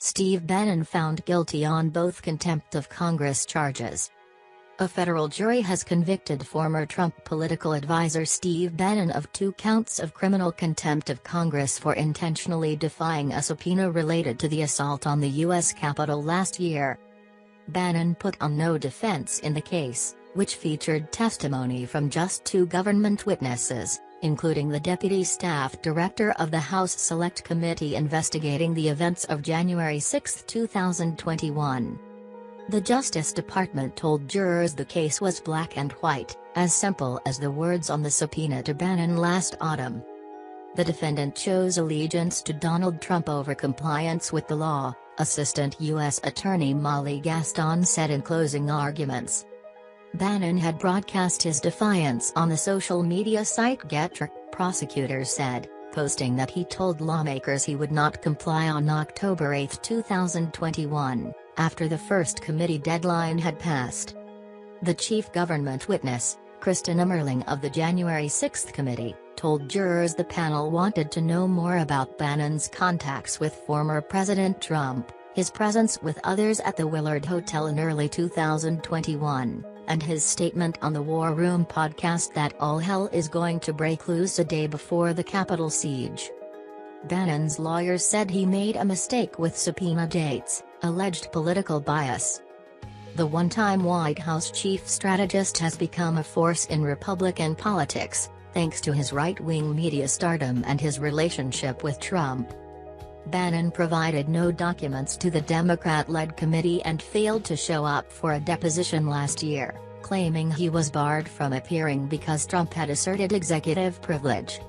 Steve Bannon found guilty on both contempt of Congress charges. A federal jury has convicted former Trump political advisor Steve Bannon of 2 counts of criminal contempt of Congress for intentionally defying a subpoena related to the assault on the U.S. Capitol last year. Bannon put on no defense in the case, which featured testimony from just 2 government witnesses, including the Deputy Staff Director of the House Select Committee investigating the events of January 6, 2021. The Justice Department told jurors the case was black and white, as simple as the words on the subpoena to Bannon last autumn. The defendant chose allegiance to Donald Trump over compliance with the law, Assistant U.S. Attorney Molly Gaston said in closing arguments. Bannon had broadcast his defiance on the social media site Getter, prosecutors said, posting that he told lawmakers he would not comply on October 8, 2021. After the first committee deadline had passed. The chief government witness, Kristen Emmerling of the January 6 committee, told jurors the panel wanted to know more about Bannon's contacts with former President Trump, his presence with others at the Willard Hotel in early 2021, and his statement on the War Room podcast that all hell is going to break loose a day before the Capitol siege. Bannon's lawyers said he made a mistake with subpoena dates, alleged political bias. The one-time White House chief strategist has become a force in Republican politics, thanks to his right-wing media stardom and his relationship with Trump. Bannon provided no documents to the Democrat-led committee and failed to show up for a deposition last year, claiming he was barred from appearing because Trump had asserted executive privilege.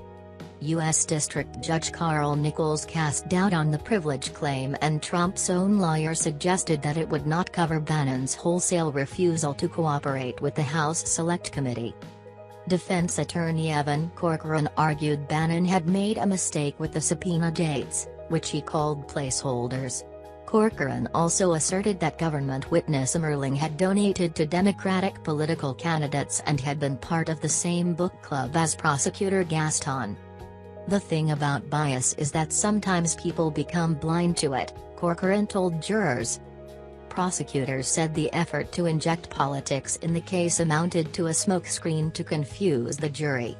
U.S. District Judge Carl Nichols cast doubt on the privilege claim, and Trump's own lawyer suggested that it would not cover Bannon's wholesale refusal to cooperate with the House Select Committee. Defense attorney Evan Corcoran argued Bannon had made a mistake with the subpoena dates, which he called placeholders. Corcoran also asserted that government witness Emmerling had donated to Democratic political candidates and had been part of the same book club as prosecutor Gaston. The thing about bias is that sometimes people become blind to it, Corcoran told jurors. Prosecutors said the effort to inject politics in the case amounted to a smokescreen to confuse the jury.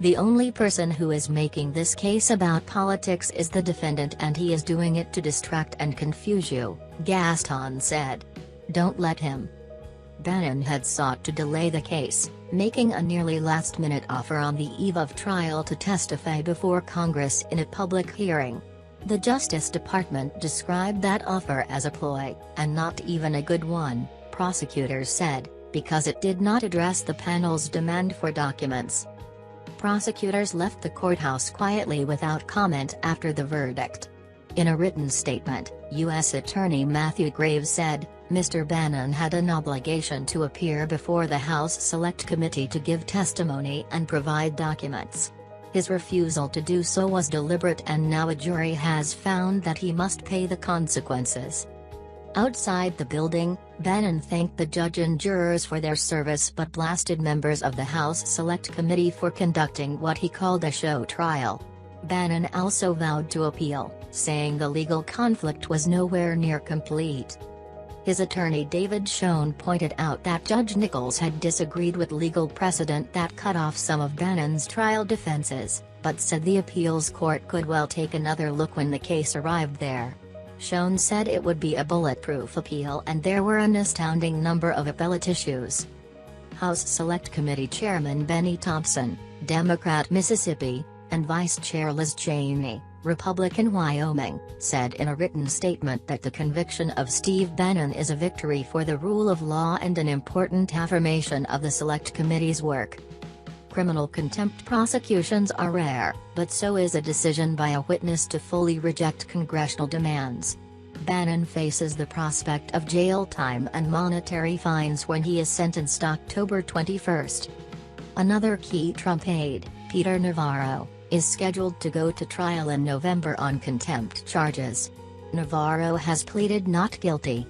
The only person who is making this case about politics is the defendant, and he is doing it to distract and confuse you, Gaston said. Don't let him. Bannon had sought to delay the case, making a nearly last-minute offer on the eve of trial to testify before Congress in a public hearing. The Justice Department described that offer as a ploy, and not even a good one, prosecutors said, because it did not address the panel's demand for documents. Prosecutors left the courthouse quietly without comment after the verdict. In a written statement, U.S. Attorney Matthew Graves said, Mr. Bannon had an obligation to appear before the House Select Committee to give testimony and provide documents. His refusal to do so was deliberate, and now a jury has found that he must pay the consequences. Outside the building, Bannon thanked the judge and jurors for their service but blasted members of the House Select Committee for conducting what he called a show trial. Bannon also vowed to appeal, saying the legal conflict was nowhere near complete. His attorney David Schoen pointed out that Judge Nichols had disagreed with legal precedent that cut off some of Bannon's trial defenses, but said the appeals court could well take another look when the case arrived there. Schoen said it would be a bulletproof appeal and there were an astounding number of appellate issues. House Select Committee Chairman Benny Thompson, Democrat Mississippi, and Vice Chair Liz Cheney, Republican Wyoming, said in a written statement that the conviction of Steve Bannon is a victory for the rule of law and an important affirmation of the Select Committee's work. Criminal contempt prosecutions are rare, but so is a decision by a witness to fully reject congressional demands. Bannon faces the prospect of jail time and monetary fines when he is sentenced October 21. Another key Trump aide, Peter Navarro, is scheduled to go to trial in November on contempt charges. Navarro has pleaded not guilty.